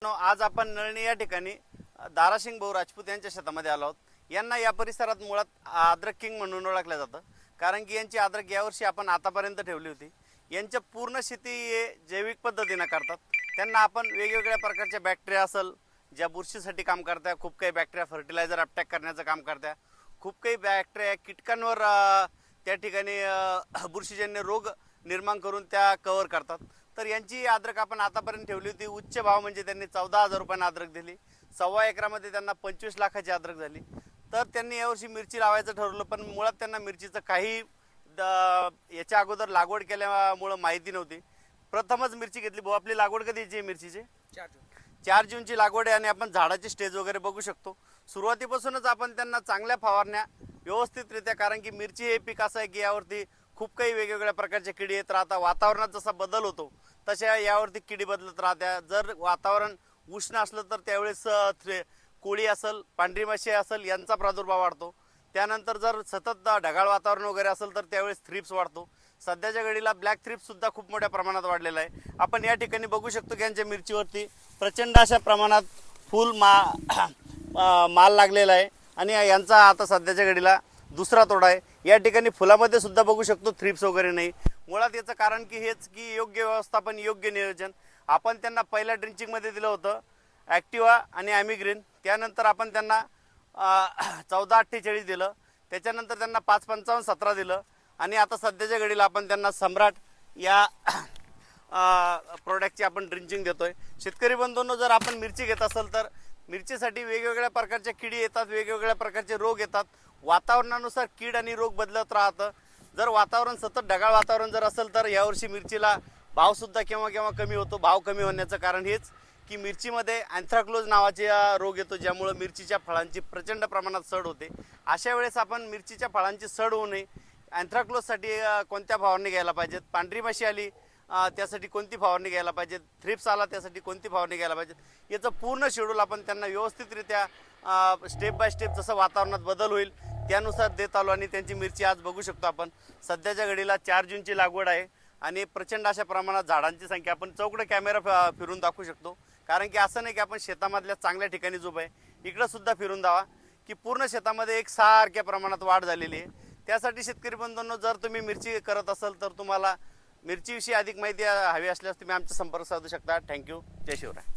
मित्रांनो, आज आपण नळणी या ठिकाणी दारासिंग भाऊ राजपूत यांच्या शेतामध्ये आलो आहोत। यांना या परिसरात मुळात अद्रक किंग म्हणून ओळखलं जातं, कारण की यांची अद्रक यावर्षी आपण आतापर्यंत ठेवली होती। यांच्या पूर्ण शेती हे जैविक पद्धतीने करतात। त्यांना आपण वेगवेगळ्या प्रकारच्या बॅक्टेरिया असेल ज्या बुरशीसाठी काम करतात, खूप काही बॅक्टेरिया फर्टिलायझर अटॅक करण्याचं काम करतात, खूप काही बॅक्टेरिया कीटकांवर त्या ठिकाणी बुरशीजन्य रोग निर्माण करून त्या कव्हर करतात। तर यांची अद्रक आपण आतापर्यंत ठेवली होती। उच्च भाव म्हणजे त्यांनी 14,000 रुपयांना अद्रक दिली। 1.25 एकरामध्ये त्यांना 25 लाखाची अद्रक झाली। तर त्यांनी यावर्षी मिरची लावायचं ठरवलं, पण मुळात त्यांना मिरचीचं काही याच्या अगोदर लागवड केल्यामुळे माहिती नव्हती। प्रथमच मिरची घेतली। भाऊ, आपली लागवड कधीची आहे मिरचीची? 4 जूनची लागवड आहे आणि आपण झाडाची स्टेज वगैरे बघू शकतो। सुरुवातीपासूनच आपण त्यांना चांगल्या फवारण्या व्यवस्थितरित्या, कारण की मिरची हे पीक असं आहे की यावरती खूप काही वेगवेगळ्या प्रकारचे किडी येत राहतात। वातावरणात जसा बदल होतो तशा यावरती किडी बदलत राहतात। जर वातावरण उष्ण असलं तर त्यावेळेस कोळी असेल, पांढरी माशी असेल यांचा प्रादुर्भाव वाढतो। त्यानंतर जर सतत ढगाळ वातावरण वगैरे असेल तर त्यावेळेस थ्रिप्स वाढतो। सध्याच्या घडीला ब्लॅक थ्रिप्स सुद्धा खूप मोठ्या प्रमाणात वाढलेला आहे। आपण या ठिकाणी बघू शकतो की यांच्या मिरचीवरती प्रचंड अशा प्रमाणात फुल माल लागलेला आहे आणि यांचा आता सध्याच्या घडीला दुसरा तोडा आहे। या ठिकाणी फुलामध्ये सुद्धा बघू शकतो थ्रिप्स वगैरे नाही। मुळात याचं कारण की हेच की योग्य व्यवस्थापन, योग्य नियोजन। आपण त्यांना पहिल्या ड्रिंचिंगमध्ये दिलं होतं ॲक्टिवा आणि ॲमिग्रीन, त्यानंतर आपण त्यांना 1448 दिलं, त्याच्यानंतर त्यांना 55517 दिलं आणि आता सध्याच्या घडीला आपण त्यांना सम्राट या प्रोडक्टची आपण ड्रिंचिंग देतोय। शेतकरी बंधूंनो, जर आपण मिरची घेत असेल तर मिरचीसाठी वेगवेगळ्या प्रकारच्या किडी येतात, वेगवेगळ्या प्रकारचे रोग येतात। वातावरणानुसार कीड आणि रोग बदलत राहतं। जर वातावरण सतत ढगाळ वातावरण जर असेल तर यावर्षी मिरचीला भावसुद्धा केव्हा केव्हा कमी होतो। भाव कमी होण्याचं कारण हेच की मिरचीमध्ये अँथ्रॅक्नोज नावाचे रोग येतो, ज्यामुळे मिरचीच्या फळांची प्रचंड प्रमाणात सड होते। अशा वेळेस आपण मिरचीच्या फळांची सड होऊ नये, अँथ्रॅक्नोजसाठी कोणत्या फवारणी घ्यायला पाहिजेत, पांढरी माशी आली त्यासाठी कोणती फवारणी घ्यायला पाहिजे, थ्रिप्स आला त्यासाठी कोणती फवारणी घ्यायला पाहिजे, याचं पूर्ण शेड्यूल आपण त्यांना व्यवस्थितरित्या स्टेप बाय स्टेप जसं वातावरणात बदल होईल त्यानुसार देत आलो। आणि त्यांची मिरची आज बघू शकतो आपण, सध्याच्या घडीला 4 जूनची लागवड आहे आणि प्रचंड अशा प्रमाणात झाडांची संख्या आपण चौकडे कॅमेरा फिरून दाखवू शकतो। कारण की असं नाही की आपण शेतामधल्या चांगल्या ठिकाणी उभं आहे, इकडं सुद्धा फिरून दावा की पूर्ण शेतामध्ये एक सारख्या प्रमाणात वाढ झालेली आहे। त्यासाठी शेतकरी बंधूंनो, जर तुम्ही मिरची करत असाल तर तुम्हाला मिरचीविषयी अधिक माहिती हवी असल्यास तुम्ही आमचा संपर्क साधू शकता। थँक्यू। जय शिवराय।